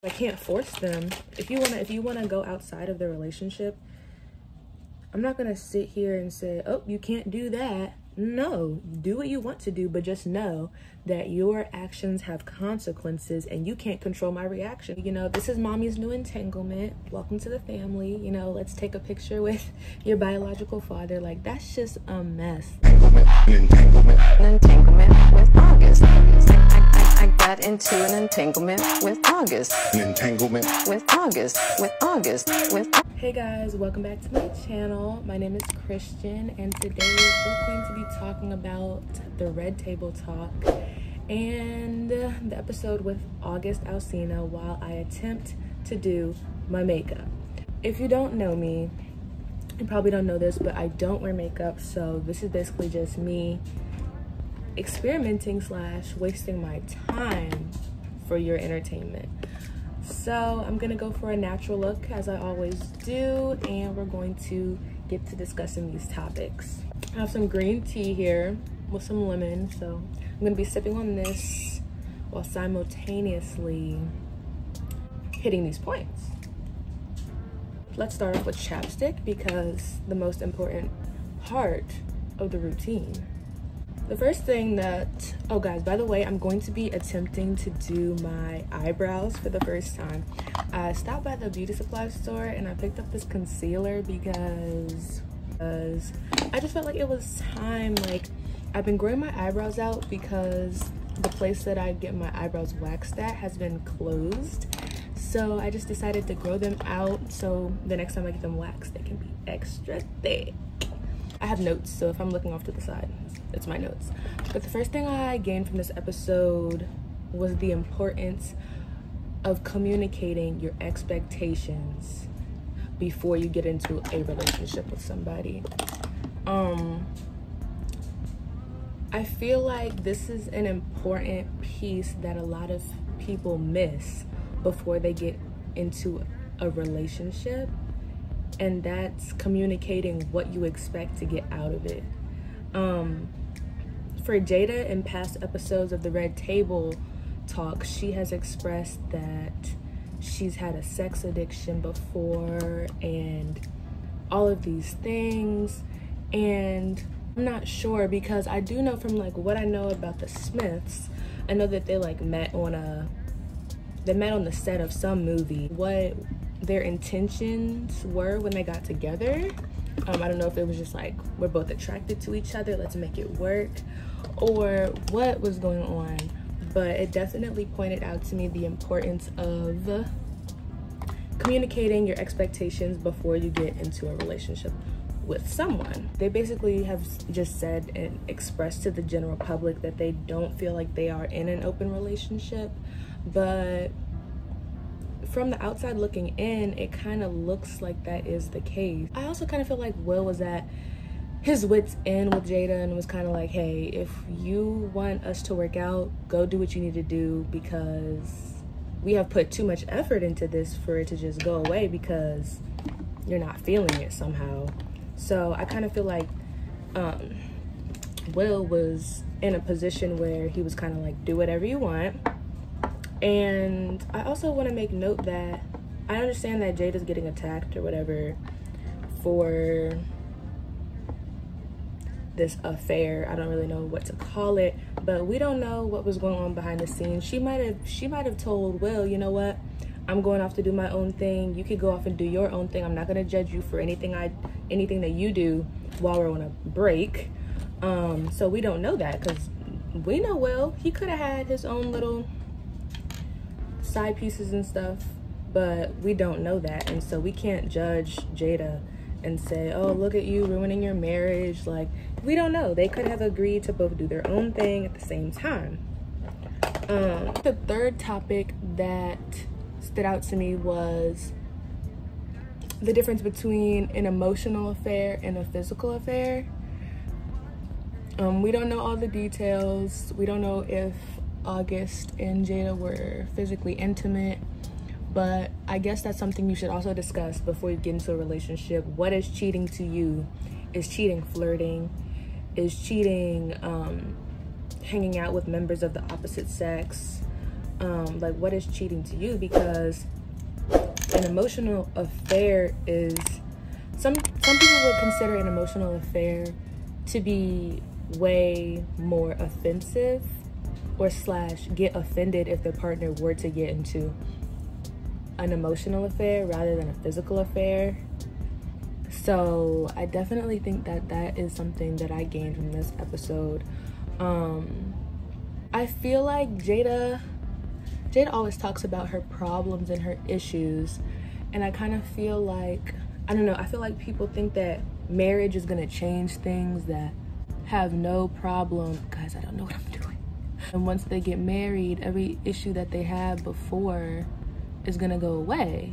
I can't force them. If you wanna go outside of the relationship, I'm not gonna sit here and say, oh, you can't do that. No, do what you want to do, but just know that your actions have consequences and you can't control my reaction. You know, this is mommy's new entanglement. Welcome to the family. You know, let's take a picture with your biological father. Like, that's just a mess. An entanglement with August. I got into an entanglement with August. An entanglement with August. Hey guys, welcome back to my channel. My name is Christian, and today we're going to be talking about the Red Table Talk and the episode with August Alsina while I attempt to do my makeup. If you don't know me, you probably don't know this, but I don't wear makeup, so this is basically just me experimenting / wasting my time for your entertainment. So I'm gonna go for a natural look as I always do, and we're going to get to discussing these topics. I have some green tea here with some lemon, so I'm gonna be sipping on this while simultaneously hitting these points. Let's start off with chapstick, because the most important part of the routine. The first thing that, oh guys, by the way, I'm going to be attempting to do my eyebrows for the first time. I stopped by the beauty supply store and I picked up this concealer because I just felt like it was time. Like, I've been growing my eyebrows out because the place that I get my eyebrows waxed at has been closed. So I just decided to grow them out so the next time I get them waxed, they can be extra thick. I have notes, so if I'm looking off to the side, it's my notes. But the first thing I gained from this episode was the importance of communicating your expectations before you get into a relationship with somebody. I feel like this is an important piece that a lot of people miss before they get into a relationship, and that's communicating what you expect to get out of it. For Jada, in past episodes of the Red Table Talk, she has expressed that she's had a sex addiction before and all of these things, and I'm not sure, because I do know from like what I know about the Smiths, I know that they like met on the set of some movie. What their intentions were when they got together, I don't know if it was just like, we're both attracted to each other, let's make it work, or what was going on, but it definitely pointed out to me the importance of communicating your expectations before you get into a relationship with someone. They basically have just said and expressed to the general public that they don't feel like they are in an open relationship, but from the outside looking in, it kind of looks like that is the case. I also kind of feel like Will was at his wit's end with Jada and was kind of like, hey, if you want us to work out, go do what you need to do, because we have put too much effort into this for it to just go away because you're not feeling it somehow. So I kind of feel like Will was in a position where he was kind of like, do whatever you want. And I also want to make note that I understand that Jada's getting attacked or whatever for this affair. I don't really know what to call it, but we don't know what was going on behind the scenes. She might have told Will, you know what, I'm going off to do my own thing. You could go off and do your own thing. I'm not going to judge you for anything that you do while we're on a break. So we don't know that, because we know Will, he could have had his own little side pieces and stuff, but we don't know that, and so we can't judge Jada and say, oh, look at you ruining your marriage. Like, we don't know. They could have agreed to both do their own thing at the same time. The third topic that stood out to me was the difference between an emotional affair and a physical affair. We don't know all the details. We don't know if August and Jada were physically intimate, but I guess that's something you should also discuss before you get into a relationship. What is cheating to you? Is cheating flirting? Is cheating hanging out with members of the opposite sex? Like, what is cheating to you? Because an emotional affair is, some people would consider an emotional affair to be way more offensive, or / get offended if their partner were to get into an emotional affair rather than a physical affair. So I definitely think that that is something that I gained from this episode. I feel like Jada always talks about her problems and her issues, and I kind of feel like, I don't know, I feel like people think that marriage is gonna change things that have no problem. Guys, I don't know what I'm doing. And once they get married, every issue that they had before is gonna go away.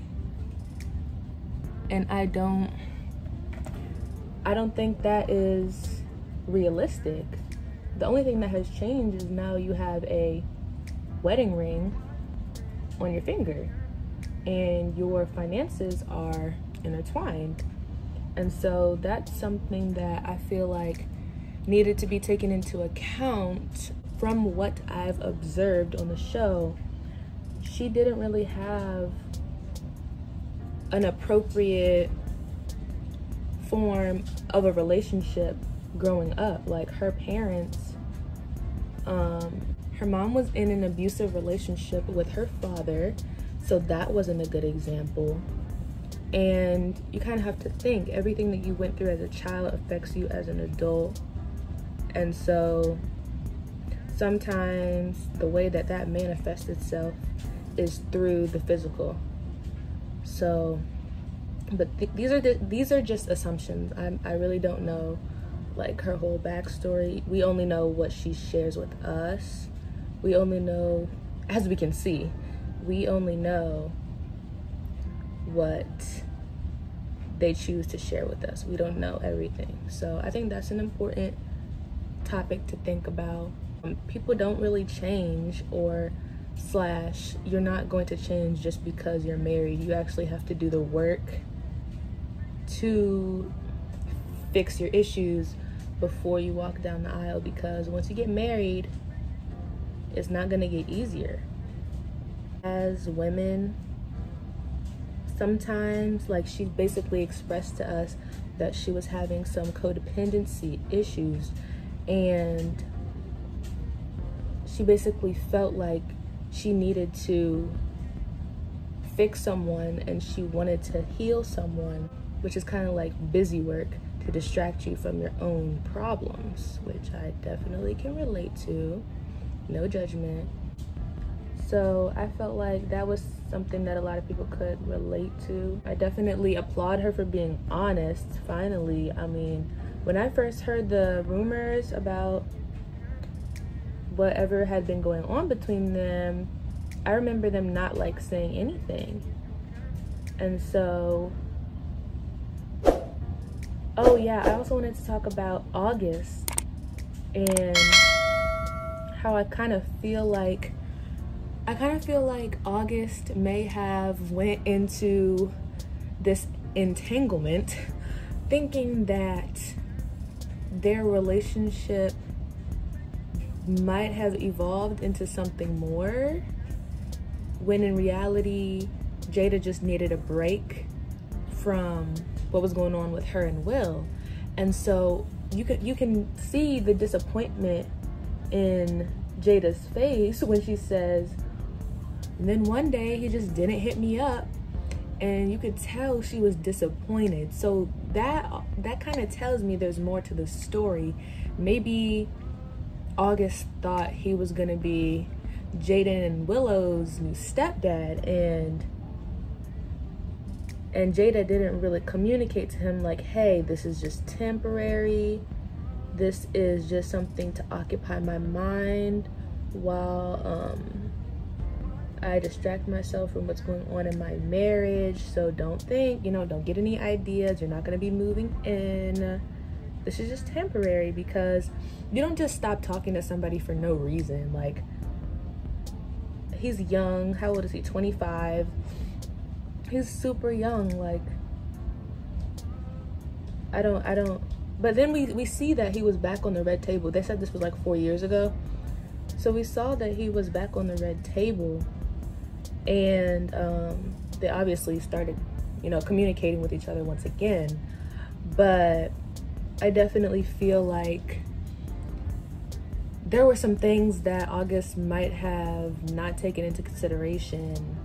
And I don't think that is realistic. The only thing that has changed is now you have a wedding ring on your finger and your finances are intertwined. And so that's something that I feel like needed to be taken into account. From what I've observed on the show, she didn't really have an appropriate form of a relationship growing up. Like, her parents, her mom was in an abusive relationship with her father, so that wasn't a good example. And you kind of have to think, everything that you went through as a child affects you as an adult. And so sometimes the way that that manifests itself is through the physical. So, but these are just assumptions. I really don't know, like, her whole backstory. We only know what she shares with us. We only know, as we can see, we only know what they choose to share with us. We don't know everything. So I think that's an important topic to think about. People don't really change, or / you're not going to change just because you're married. You actually have to do the work to fix your issues before you walk down the aisle, because once you get married, it's not going to get easier. As women, sometimes, like, she basically expressed to us that she was having some codependency issues, and she basically felt like she needed to fix someone and she wanted to heal someone, which is kind of like busy work to distract you from your own problems, which I definitely can relate to. No judgment. So I felt like that was something that a lot of people could relate to. I definitely applaud her for being honest, finally. I mean, when I first heard the rumors about whatever had been going on between them, I remember them not, like, saying anything. And so, oh yeah, I also wanted to talk about August and how I kind of feel like August may have went into this entanglement thinking that their relationship might have evolved into something more, when in reality Jada just needed a break from what was going on with her and Will. And so you can see the disappointment in Jada's face when she says, and then one day he just didn't hit me up, and you could tell she was disappointed. So that kind of tells me there's more to the story. Maybe August thought he was gonna be Jaden and Willow's new stepdad, and Jada didn't really communicate to him like, hey, this is just temporary. This is just something to occupy my mind while I distract myself from what's going on in my marriage. So don't think, don't get any ideas. You're not gonna be moving in. This is just temporary, because you don't just stop talking to somebody for no reason. Like, he's young. How old is he? 25. He's super young. Like, I don't. But then we see that he was back on the red table. They said this was like 4 years ago. So we saw that he was back on the red table, and they obviously started, you know, communicating with each other once again. But I definitely feel like there were some things that August might have not taken into consideration,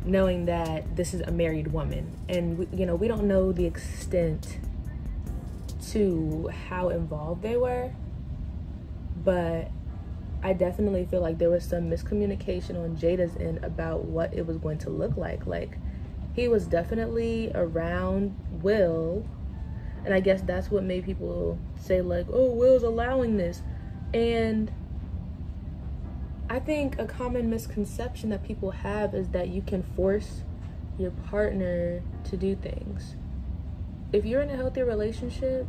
knowing that this is a married woman. And, you know, we don't know the extent to how involved they were, but I definitely feel like there was some miscommunication on Jada's end about what it was going to look like. Like, he was definitely around Will, and I guess that's what made people say, like, oh, Will's allowing this. And I think a common misconception that people have is that you can force your partner to do things. If you're in a healthy relationship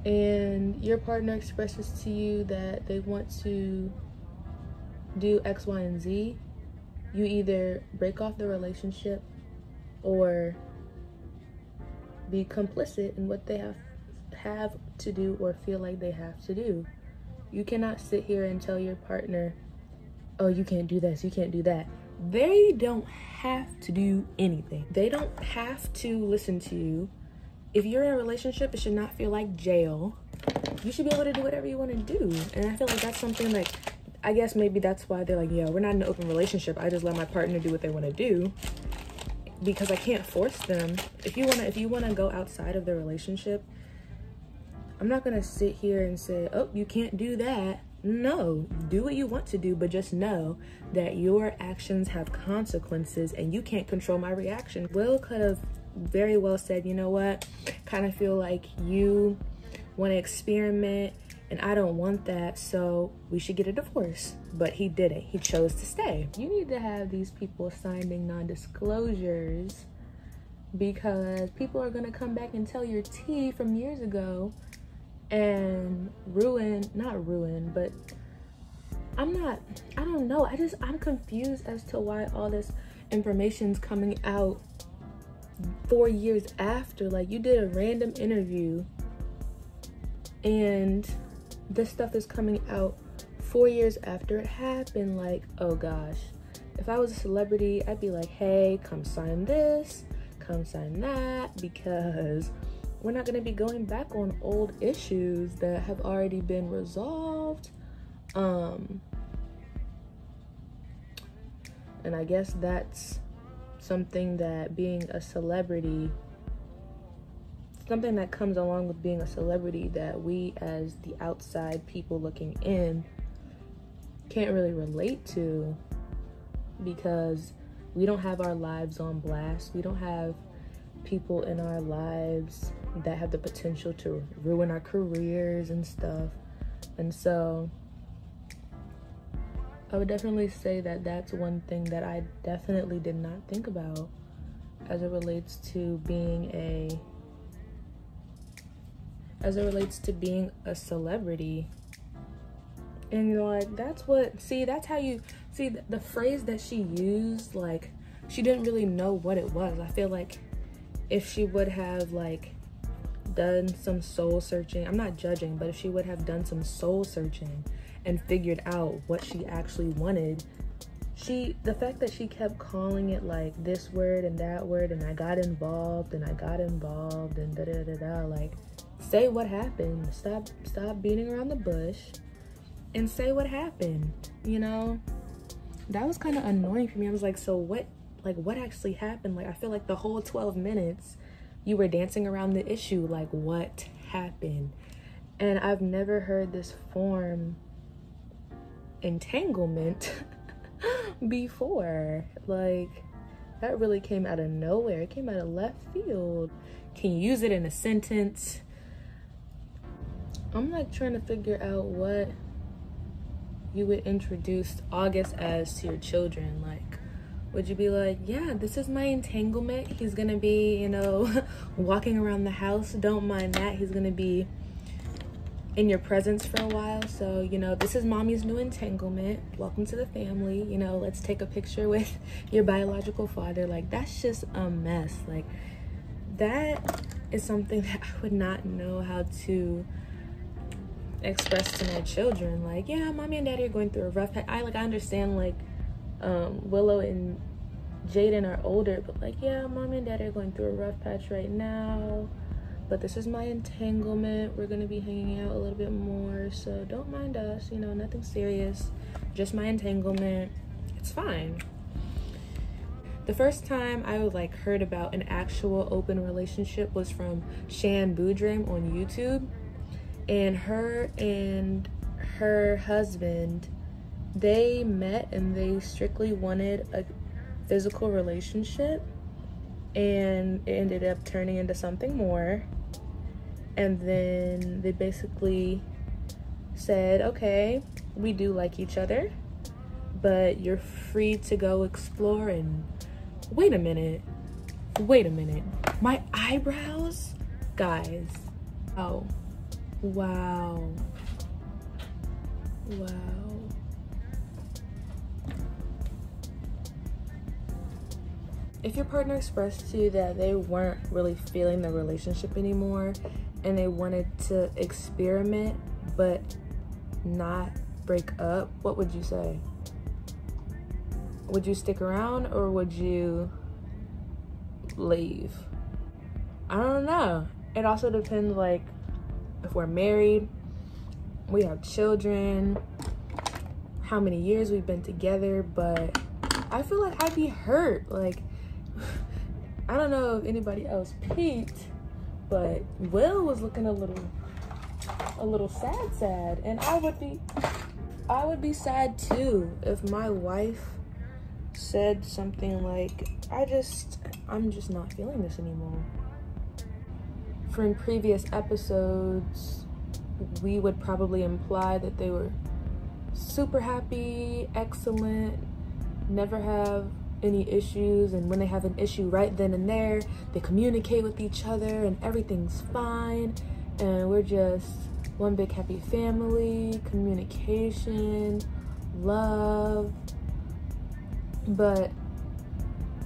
and your partner expresses to you that they want to do X, Y, and Z, you either break off the relationship or be complicit in what they have to do or feel like they have to do. You cannot sit here and tell your partner, oh, you can't do this, you can't do that. They don't have to do anything. They don't have to listen to you. If you're in a relationship, it should not feel like jail. You should be able to do whatever you want to do. And I feel like that's something, like, I guess maybe that's why they're like, yeah, we're not in an open relationship. I just let my partner do what they want to do, because I can't force them. If you wanna go outside of the relationship, I'm not gonna sit here and say, oh, you can't do that. No, do what you want to do, but just know that your actions have consequences and you can't control my reaction. Will could have very well said, you know what, kind of feel like you want to experiment and I don't want that, so we should get a divorce. But he didn't. He chose to stay. You need to have these people signing non-disclosures, because people are going to come back and tell your tea from years ago and not ruin, but I don't know. I'm confused as to why all this information's coming out 4 years after. Like, you did a random interview and this stuff is coming out 4 years after it happened. Like, oh gosh, if I was a celebrity, I'd be like, hey, come sign this, come sign that, because we're not going to be going back on old issues that have already been resolved. And I guess that's something that being a celebrity, something that comes along with being a celebrity that we as the outside people looking in can't really relate to, because we don't have our lives on blast. We don't have people in our lives that have the potential to ruin our careers and stuff. And so I would definitely say that that's one thing that I definitely did not think about as it relates to being a celebrity. And you're like, that's how you see the phrase that she used, like, she didn't really know what it was. I feel like if she would have, like, done some soul searching, I'm not judging, but if she would have done some soul searching and figured out what she actually wanted, the fact that she kept calling it like this word and that word, and I got involved and da da da da, like, say what happened. Stop beating around the bush and say what happened. You know, that was kind of annoying for me. I was like, so what actually happened? Like, I feel like the whole 12 minutes you were dancing around the issue. Like, what happened? And I've never heard this form entanglement before. Like, that really came out of nowhere. It came out of left field. Can you use it in a sentence? I'm like trying to figure out what you would introduce August as to your children. Like, would you be like, yeah, this is my entanglement. He's gonna be, you know, walking around the house. Don't mind that. He's gonna be in your presence for a while. So, you know, this is mommy's new entanglement. Welcome to the family. You know, let's take a picture with your biological father. Like, that's just a mess. Like, that is something that I would not know how to express to my children, like, yeah, mommy and daddy are going through a rough patch. I understand, like, Willow and Jaden are older, but like, yeah, mommy and daddy are going through a rough patch right now, but this is my entanglement. We're gonna be hanging out a little bit more, so don't mind us, you know, nothing serious, just my entanglement. It's fine. The first time I like heard about an actual open relationship was from Shan Boudream on YouTube, and her husband, they met and they strictly wanted a physical relationship, and it ended up turning into something more. And then they basically said, okay, we do like each other, but you're free to go explore. And wait a minute, my eyebrows, guys. Oh, wow. If your partner expressed to you that they weren't really feeling the relationship anymore and they wanted to experiment but not break up, what would you say? Would you stick around or would you leave? I don't know. It also depends, like, if we're married, we have children, how many years we've been together. But I feel like I'd be hurt. Like, I don't know if anybody else peeped, but Will was looking a little sad, and I would be sad too if my wife said something like, I'm just not feeling this anymore. From previous episodes, we would probably imply that they were super happy, excellent, never have any issues, and when they have an issue right then and there, they communicate with each other and everything's fine, and we're just one big happy family, communication, love. But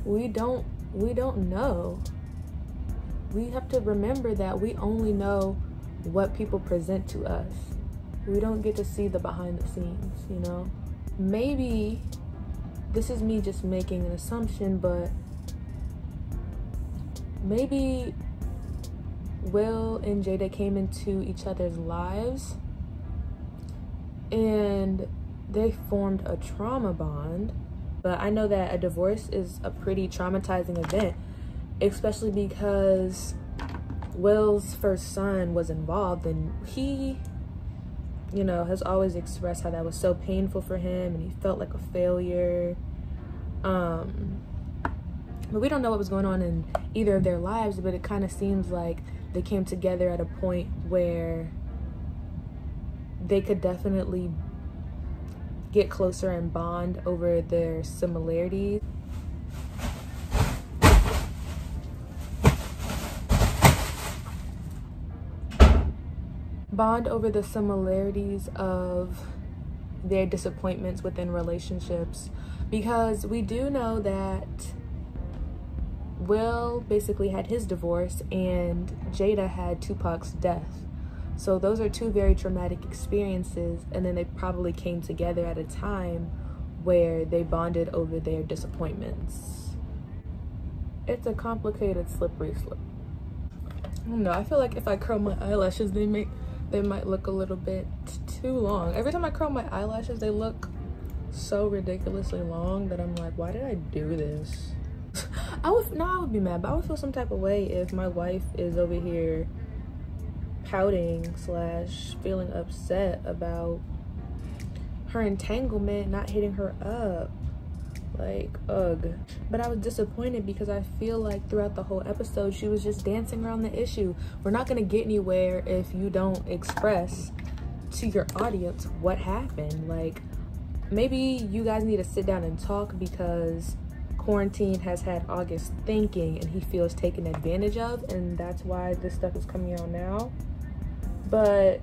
we don't know. We have to remember that we only know what people present to us. We don't get to see the behind the scenes, you know? Maybe this is me just making an assumption, but maybe Will and Jada came into each other's lives and they formed a trauma bond. But I know that a divorce is a pretty traumatizing event, especially because Will's first son was involved, and he, you know, has always expressed how that was so painful for him and he felt like a failure. But we don't know what was going on in either of their lives, but it kind of seems like they came together at a point where they could definitely get closer and bond over their similarities. Bond over the similarities of their disappointments within relationships, because we do know that Will basically had his divorce and Jada had Tupac's death. So those are two very traumatic experiences, and then they probably came together at a time where they bonded over their disappointments. It's a complicated, slippery slope. I don't know, I feel like if I curl my eyelashes, they might look a little bit too long. Every time I curl my eyelashes, they look so ridiculously long that I'm like, why did I do this? I would be mad, but I would feel some type of way if my wife is over here pouting / feeling upset about her entanglement not hitting her up. Like, ugh. But I was disappointed because I feel like throughout the whole episode she was just dancing around the issue. We're not gonna get anywhere if you don't express to your audience what happened. Like, maybe you guys need to sit down and talk, because quarantine has had August thinking and he feels taken advantage of, and that's why this stuff is coming out now. But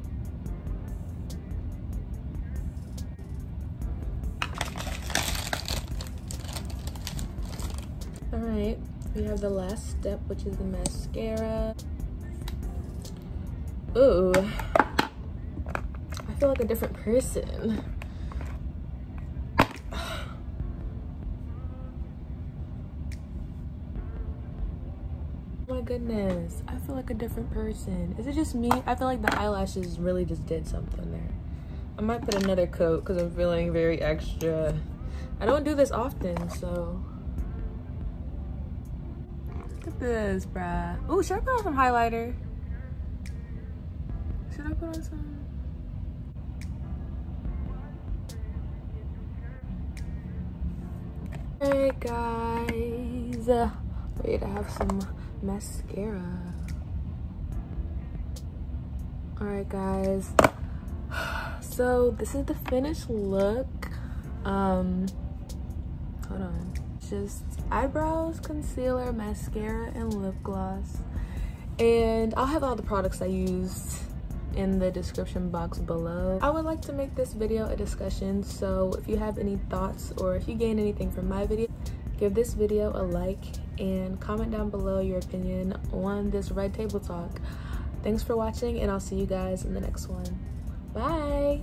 all right, we have the last step, which is the mascara. Ooh, feel like a different person. Oh my goodness, I feel like a different person. Is it just me? I feel like the eyelashes really just did something there. I might put another coat because I'm feeling very extra. I don't do this often, so. Look at this, bruh. Oh, should I put on some highlighter? Should I put on some? Alright, guys. Ready to have some mascara. Alright, guys. So this is the finished look. Hold on. Just eyebrows, concealer, mascara, and lip gloss. And I'll have all the products I used in the description box below. I would like to make this video a discussion, so if you have any thoughts or if you gain anything from my video, give this video a like and comment down below your opinion on this red table talk. Thanks for watching, and I'll see you guys in the next one. Bye!